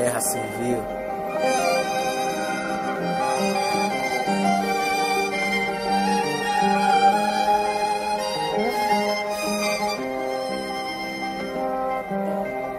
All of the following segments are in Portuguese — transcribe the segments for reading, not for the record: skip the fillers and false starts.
guerra civil.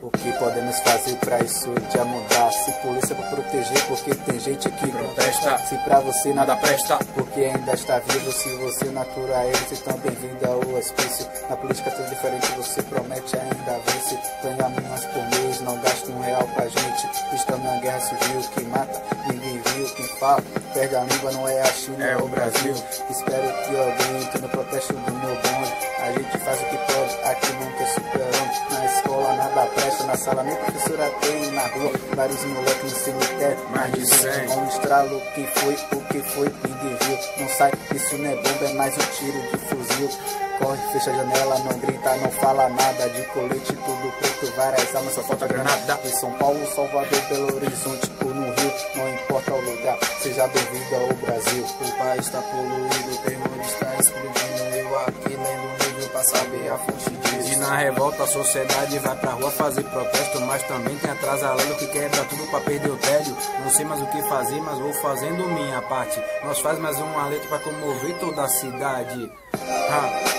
O que podemos fazer pra isso já mudar? Se polícia pra proteger, porque tem gente que protesta. Se pra você nada presta, porque ainda está vivo. Se você natura eles, então bem-vindo ao hospício. Na política tudo diferente, você promete ainda vence. Ganha milhões por mês, não gasta R$1 pra gente. Estamos em uma guerra civil que mata, ninguém viu. Quem fala, perde a língua, não é a China, é o Brasil. Espero que alguém entre no protesto do meu bonde. A gente faz o que pode, aqui não tem super-homem. Na escola nada presta, na sala nem professora tem. Na rua, vários moleques no cemitério, mais de 100. Com um estralo, o que foi, ninguém viu. Não sai, isso não é bomba, é mais um tiro de fuzil. Corre, fecha a janela, não grita, não fala nada. De colete, tudo preto, várias armas, só falta granada. De São Paulo, Salvador, Belo Horizonte ou no Rio, não importa o lugar, seja bem-vindo ao Brasil. O país está poluído, o terrorista explodindo. Eu aqui lendo um livro pra saber a fonte disso. E na revolta a sociedade vai pra rua fazer protesto, mas também tem atrasalado que quebra tudo pra perder o tédio. Não sei mais o que fazer, mas vou fazendo minha parte. Nós faz mais uma letra pra comover toda a cidade.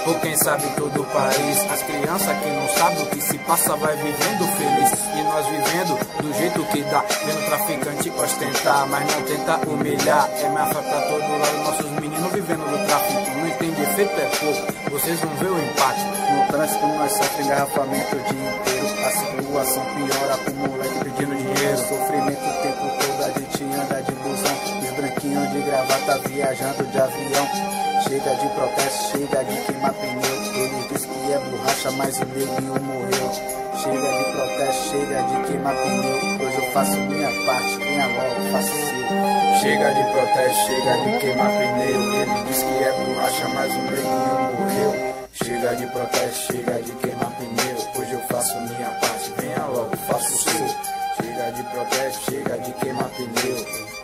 Por quem sabe todo o país. As crianças que não sabem o que se passa vai vivendo feliz. E nós vivendo do jeito que dá. Vendo traficante ostentar, mas não tenta humilhar. É máfia pra todo lado, nossos meninos vivendo do tráfico. Não entende efeito, é pouco, vocês vão ver o empate. No trânsito nós sofremos engarrafamento o dia inteiro. A situação piora com o moleque pedindo dinheiro. Sofrimento o tempo todo, a gente anda de busão. Os branquinhos de gravata viajando de avião. Chega de protesto, chega de queimar pneu. Ele diz que é borracha, mas o neguinho morreu. Chega de protesto, chega de queimar pneu. Hoje eu faço minha parte, venha logo, faço o seu. Chega de protesto, chega de queimar pneu. Ele diz que é borracha, mas o neguinho morreu. Chega de protesto, chega de queimar pneu. Hoje eu faço minha parte, venha logo, faço o seu. Chega de protesto, chega de queimar pneu.